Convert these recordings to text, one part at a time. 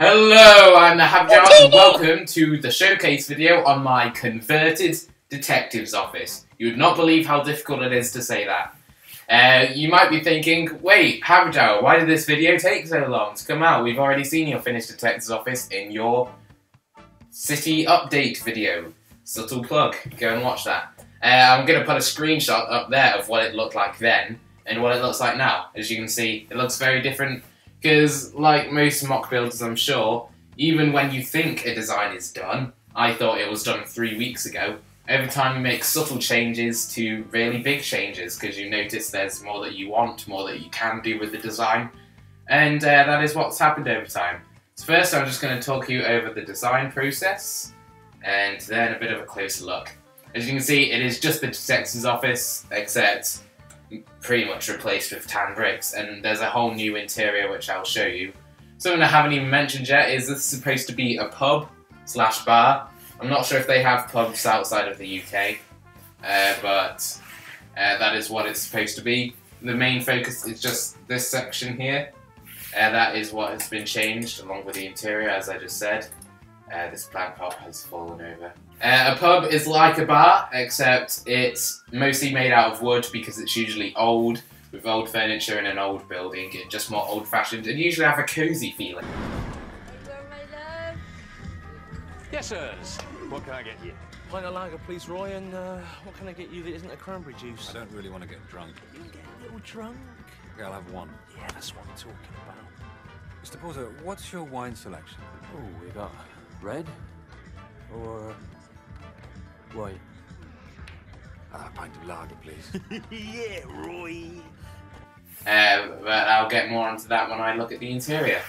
Hello, I'm the Highlander and welcome to the showcase video on my converted detective's office. You would not believe how difficult it is to say that. You might be thinking, wait, Highlander, why did this video take so long to come out? We've already seen your finished detective's office in your city update video. Subtle plug, go and watch that. I'm going to put a screenshot up there of what it looked like then and what it looks like now. As you can see, it looks very different. Because, like most mock builders, I'm sure, even when you think a design is done, I thought it was done 3 weeks ago, every time you make subtle changes to really big changes, because you notice there's more that you want, more that you can do with the design, and that is what's happened over time. So first I'm just going to talk you over the design process, and then a bit of a closer look. As you can see, it is just the detective's office, except pretty much replaced with tan bricks, and there's a whole new interior which I'll show you. Something I haven't even mentioned yet is this is supposed to be a pub slash bar. I'm not sure if they have pubs outside of the UK, but that is what it's supposed to be. The main focus is just this section here. That is what has been changed along with the interior, as I just said. This plant pot has fallen over. A pub is like a bar, except it's mostly made out of wood because it's usually old, with old furniture in an old building. It's just more old-fashioned and usually have a cosy feeling. Yes, sirs. What can I get you? Pint of lager, please, Roy, and what can I get you that isn't a cranberry juice? I don't really want to get drunk. You can get a little drunk. Okay, I'll have one. Yeah, that's what I'm talking about. Mr. Porter, what's your wine selection? Oh, we got red or white. A pint of lager, please. Yeah, Roy. But I'll get more onto that when I look at the interior.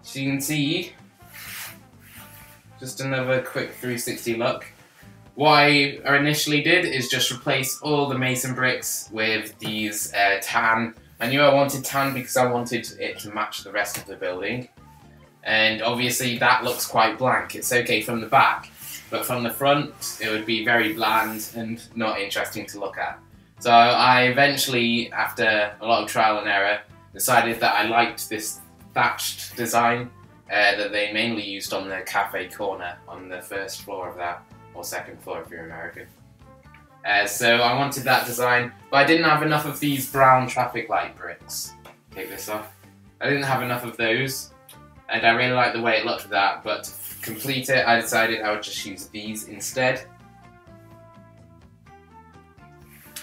So you can see, just another quick 360 look. What I initially did is just replace all the mason bricks with these tan. I knew I wanted tan because I wanted it to match the rest of the building. And obviously that looks quite blank. It's okay from the back, but from the front it would be very bland and not interesting to look at. So I eventually, after a lot of trial and error, decided that I liked this thatched design that they mainly used on the cafe corner on the first floor of that, or second floor if you're American. So I wanted that design, but I didn't have enough of these brown traffic light bricks. Take this off. I didn't have enough of those, and I really liked the way it looked with that, but to complete it I decided I would just use these instead.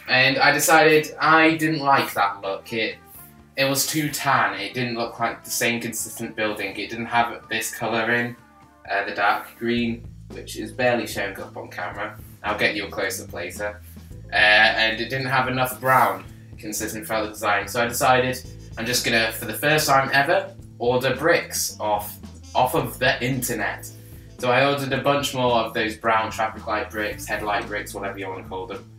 And I decided I didn't like that look. It was too tan. It didn't look like the same consistent building. It didn't have this colour in, the dark green, which is barely showing up on camera. I'll get you a close-up later. And it didn't have enough brown consistent throughout the design, so I decided I'm just gonna, for the first time ever, order bricks off of the internet. So I ordered a bunch more of those brown traffic light bricks, headlight bricks, whatever you want to call them,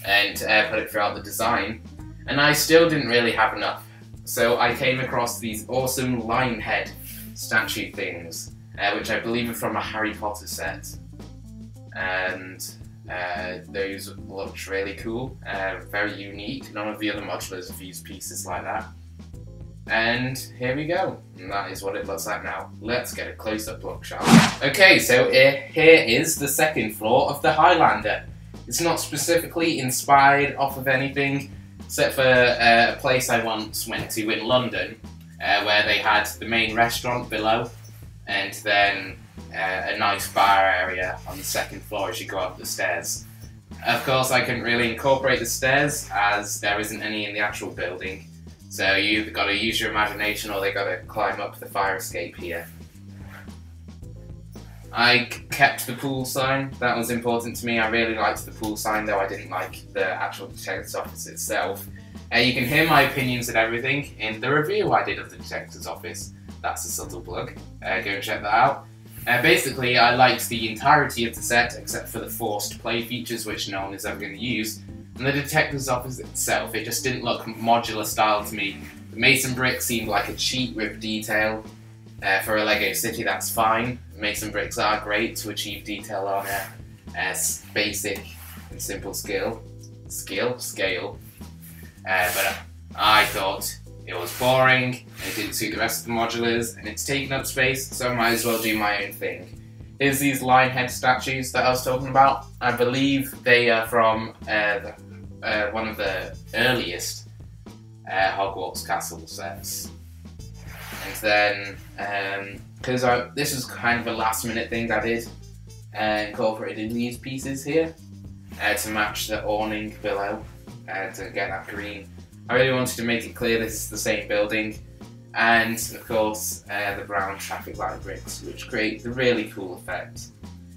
and put it throughout the design. And I still didn't really have enough. So I came across these awesome lion head statue things, which I believe are from a Harry Potter set. And those looked really cool, very unique. None of the other modulars have used pieces like that. And here we go, and that is what it looks like now. Let's get a close-up look, shall we? Okay, so here is the second floor of the Highlander. It's not specifically inspired off of anything, except for a place I once went to in London, where they had the main restaurant below, and then a nice bar area on the second floor as you go up the stairs. Of course, I couldn't really incorporate the stairs, as there isn't any in the actual building. So you've got to use your imagination, or they got to climb up the fire escape here. I kept the pool sign. That was important to me. I really liked the pool sign, though I didn't like the actual detective's office itself. You can hear my opinions and everything in the review I did of the detective's office. That's a subtle plug. Go and check that out. Basically, I liked the entirety of the set, except for the forced play features, which no one is ever going to use. And the detective's office itself, it just didn't look modular style to me. The mason brick seemed like a cheap rip detail. For a Lego city, that's fine. Mason bricks are great to achieve detail on a basic and simple scale. But I thought It was boring, and it didn't suit the rest of the modulars, and it's taking up space, so I might as well do my own thing. Here's these lion head statues that I was talking about. I believe they are from one of the earliest Hogwarts castle sets. And then, because this was kind of a last minute thing I did, incorporated these pieces here to match the awning below, to get that green. I really wanted to make it clear this is the same building, and of course the brown traffic light bricks, which create the really cool effect,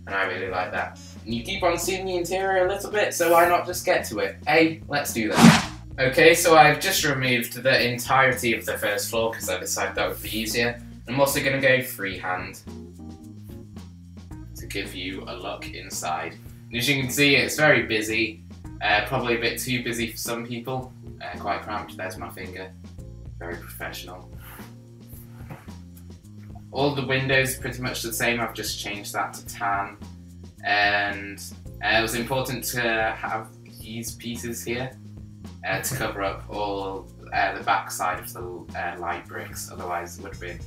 and I really like that. And you keep on seeing the interior a little bit, so why not just get to it? Hey, let's do that. Okay, so I've just removed the entirety of the first floor because I decided that would be easier. I'm also going to go freehand to give you a look inside. And as you can see, it's very busy, probably a bit too busy for some people. Quite cramped. There's my finger. Very professional. All the windows are pretty much the same. I've just changed that to tan. And it was important to have these pieces here to cover up all the back side of the light bricks. Otherwise it would have been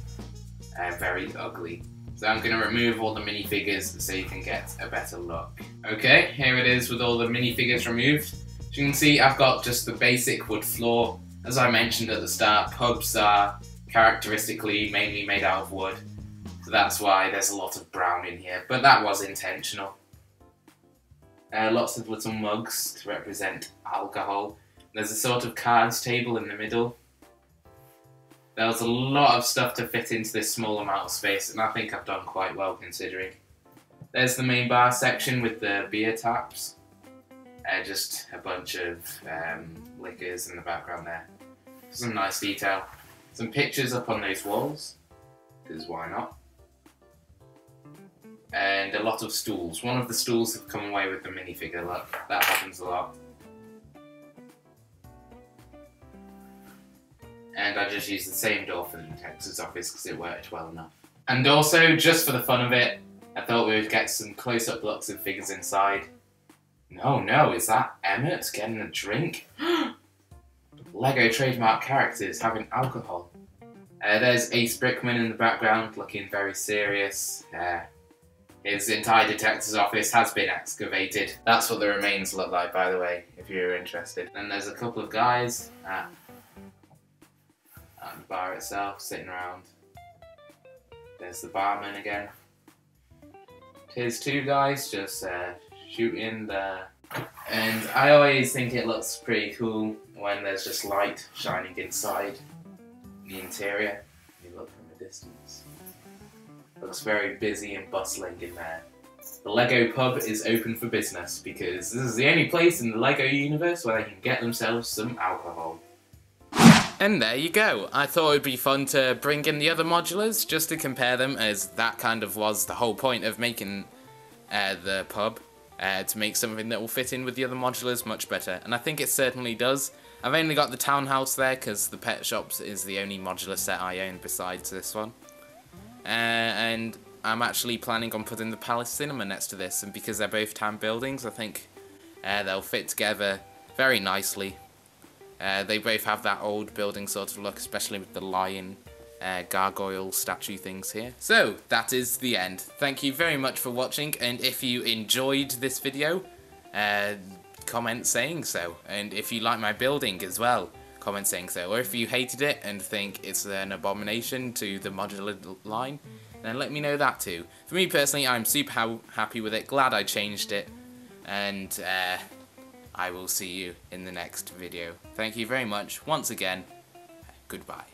very ugly. So I'm going to remove all the minifigures so you can get a better look. Okay, here it is with all the minifigures removed. As you can see, I've got just the basic wood floor. As I mentioned at the start, pubs are characteristically mainly made out of wood, so that's why there's a lot of brown in here, but that was intentional. Lots of little mugs to represent alcohol. There's a sort of cards table in the middle. There was a lot of stuff to fit into this small amount of space, and I think I've done quite well considering. There's the main bar section with the beer taps. Just a bunch of liquors in the background there. Some nice detail. Some pictures up on those walls, because why not? And a lot of stools. One of the stools have come away with the minifigure, look, that happens a lot. And I just used the same door for the detective's office because it worked well enough. And also, just for the fun of it, I thought we would get some close-up looks of figures inside. No, is that Emmett getting a drink? Lego trademark characters having alcohol. There's Ace Brickman in the background looking very serious. His entire detective's office has been excavated. That's what the remains look like, by the way, if you're interested. And there's a couple of guys at the bar itself, sitting around. There's the barman again. Here's two guys just shooting there. And I always think it looks pretty cool when there's just light shining inside the interior. You look from a distance. It looks very busy and bustling in there. The Lego pub is open for business because this is the only place in the Lego universe where they can get themselves some alcohol. And there you go. I thought it would be fun to bring in the other modulars just to compare them, as that kind of was the whole point of making the pub. To make something that will fit in with the other modulars much better, and I think it certainly does. I've only got the townhouse there because the pet shops is the only modular set I own besides this one. And I'm actually planning on putting the Palace Cinema next to this, and because they're both town buildings, I think they'll fit together very nicely. They both have that old building sort of look, especially with the lion gargoyle statue things here. So that is the end. Thank you very much for watching, and if you enjoyed this video, comment saying so, and if you like my building as well, comment saying so, or if you hated it and think it's an abomination to the modular line, then let me know that too. For me personally, I'm super happy with it, glad I changed it, and I will see you in the next video. Thank you very much once again. Goodbye.